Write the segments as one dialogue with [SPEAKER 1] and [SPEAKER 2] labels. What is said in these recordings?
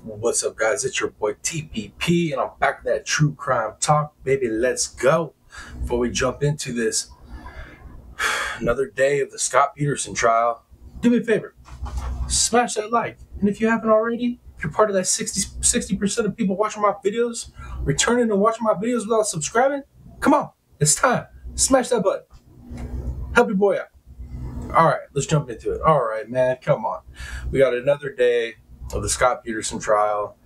[SPEAKER 1] What's up, guys? It's your boy TPP, and I'm back with that true crime talk. Baby, let's go. Before we jump into this, another day of the Scot Peterson trial, do me a favor, smash that like. And if you haven't already, if you're part of that 60% of people watching my videos, returning and watching my videos without subscribing, come on, it's time. Smash that button. Help your boy out. All right, let's jump into it. All right, man, come on. We got another day of the Scot Peterson trial.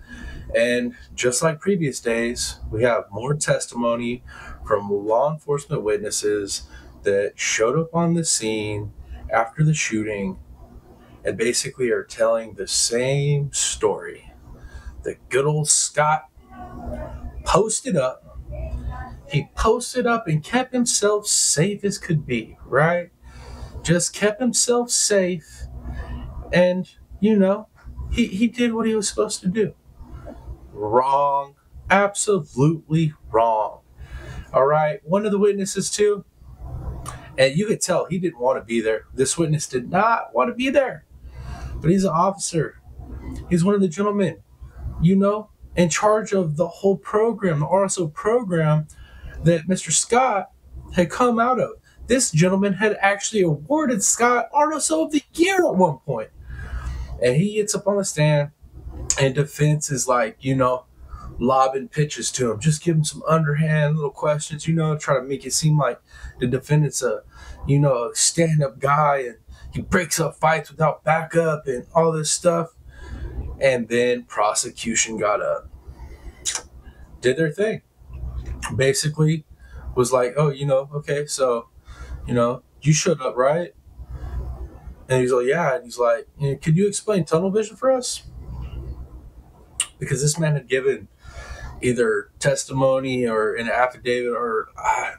[SPEAKER 1] And just like previous days, we have more testimony from law enforcement witnesses that showed up on the scene after the shooting and basically are telling the same story. The good old Scot posted up. He posted up and kept himself safe as could be, right? Just kept himself safe. And, you know, he did what he was supposed to do. Wrong. Absolutely wrong. All right. One of the witnesses, too, and you could tell he didn't want to be there. This witness did not want to be there. But he's an officer. He's one of the gentlemen, you know, in charge of the whole program, the RSO program that Mr. Scott had come out of. This gentleman had actually awarded Scott RSO of the Year at one point. And he gets up on the stand, and defense is like, you know, lobbing pitches to him. Just give him some underhand little questions, you know, try to make it seem like the defendant's a, you know, a stand-up guy, and he breaks up fights without backup and all this stuff. And then prosecution got up, did their thing. Basically was like, oh, you know, okay, so, you know, you showed up, right? And he's like, yeah. And he's like, could you explain tunnel vision for us? Because this man had given either testimony or an affidavit or I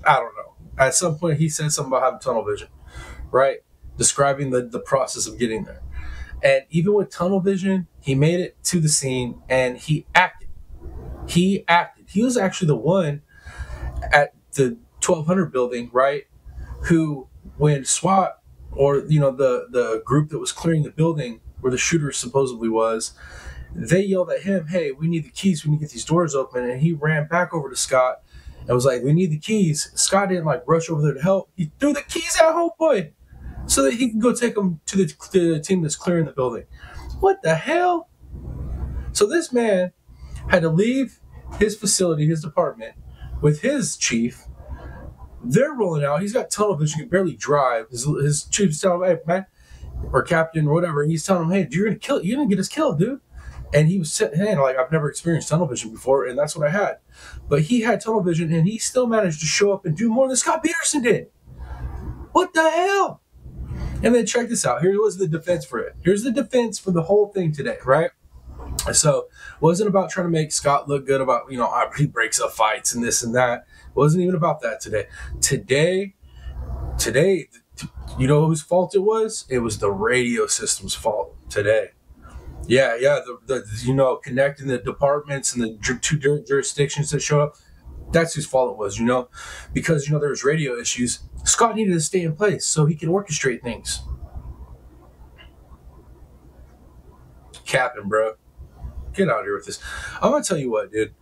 [SPEAKER 1] don't know. At some point, he said something about having tunnel vision, right? Describing the process of getting there. And even with tunnel vision, he made it to the scene and he acted. He acted. He was actually the one at the 1200 building, right? Who, when SWAT or, you know, the group that was clearing the building where the shooter supposedly was, they yelled at him, hey, we need the keys. We need to get these doors open. And he ran back over to Scott and was like, we need the keys. Scott didn't like rush over there to help. He threw the keys at homeboy so that he can go take them to the team that's clearing the building. What the hell? So this man had to leave his facility, his department, with his chief. They're rolling out. He's got tunnel vision. He can barely drive. His chief's telling him, hey, man, or captain or whatever. And he's telling him, hey, you're going to kill. You're going to get us killed, dude. And he was saying, hey, like, I've never experienced tunnel vision before, and that's what I had. But he had tunnel vision, and he still managed to show up and do more than Scot Peterson did. What the hell? And then check this out. Here was the defense for it. Here's the defense for the whole thing today, right? So it wasn't about trying to make Scott look good about, you know, he breaks up fights and this and that. It wasn't even about that today. Today, you know whose fault it was? It was the radio system's fault today. Yeah, the you know, connecting the departments and the two jurisdictions that showed up, that's whose fault it was, you know, because, you know, there was radio issues. Scott needed to stay in place so he could orchestrate things. Capping, bro. Get out of here with this. I'm gonna tell you what, dude.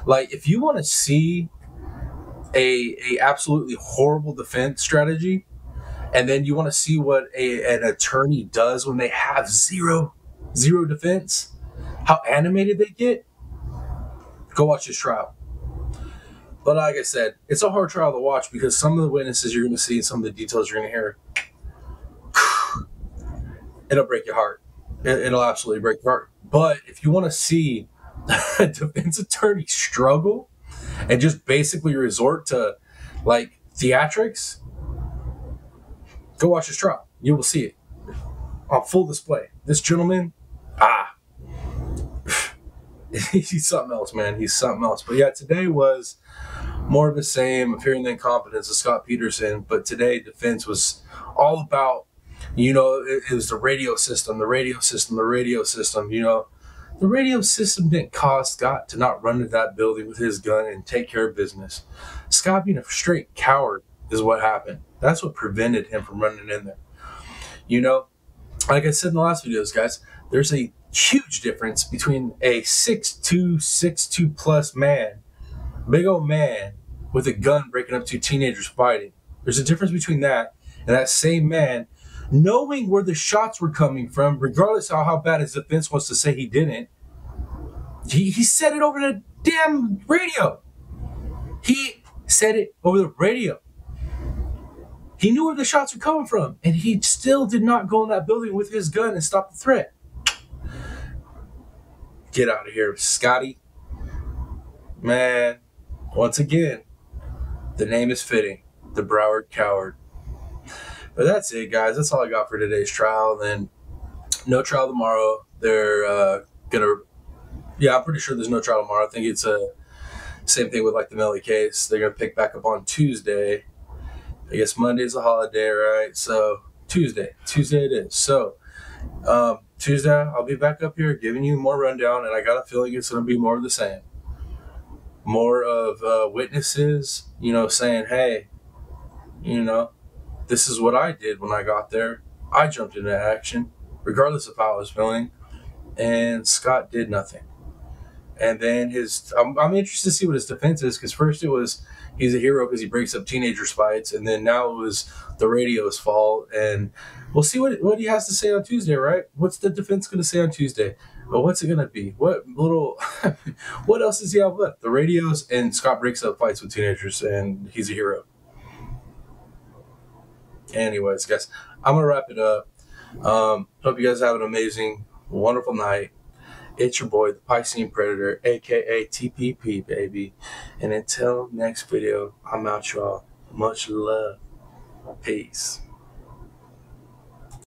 [SPEAKER 1] Like, if you want to see a absolutely horrible defense strategy, and then you want to see what an attorney does when they have zero defense, how animated they get, go watch this trial. But like I said, it's a hard trial to watch because some of the witnesses you're going to see and some of the details you're going to hear, it'll break your heart. It'll absolutely break your heart. But if you want to see a defense attorney struggle and just basically resort to, like, theatrics, go watch this trial. You will see it on full display. This gentleman, he's something else, man. He's something else. But yeah, today was more of the same, of hearing the incompetence of Scot Peterson. But today, defense was all about, you know, it was the radio system, you know. The radio system didn't cause Scott to not run into that building with his gun and take care of business. Scott being a straight coward is what happened. That's what prevented him from running in there. You know, like I said in the last videos, guys, There's a huge difference between a 6'2", 6'2 plus man, big old man with a gun breaking up two teenagers fighting. There's a difference between that and that same man knowing where the shots were coming from, regardless of how bad his defense wants to say he didn't. He said it over the damn radio. He said it over the radio. He knew where the shots were coming from, and he still did not go in that building with his gun and stop the threat. Get out of here, Scotty. Man, once again, the name is fitting. The Broward Coward. But that's it, guys. That's all I got for today's trial. Then no trial tomorrow. They're I'm pretty sure there's no trial tomorrow. I think it's same thing with like the Melly case. They're gonna pick back up on Tuesday. I guess Monday's a holiday, right? So Tuesday it is. So Tuesday I'll be back up here giving you more rundown, and I got a feeling it's gonna be more of the same. More of witnesses, saying, hey, this is what I did when I got there. I jumped into action, regardless of how I was feeling, and Scott did nothing. And then I'm interested to see what his defense is, because first it was he's a hero because he breaks up teenagers' fights, and then now it was the radio's fault. And we'll see what he has to say on Tuesday, right? What's the defense going to say on Tuesday? But what's it going to be? What else does he have left? The radios, and Scott breaks up fights with teenagers, and he's a hero. Anyways, guys, I'm going to wrap it up. Hope you guys have an amazing, wonderful night. It's your boy, the Piscine Predator, a.k.a. TPP, baby. And until next video, I'm out, y'all. Much love. Peace.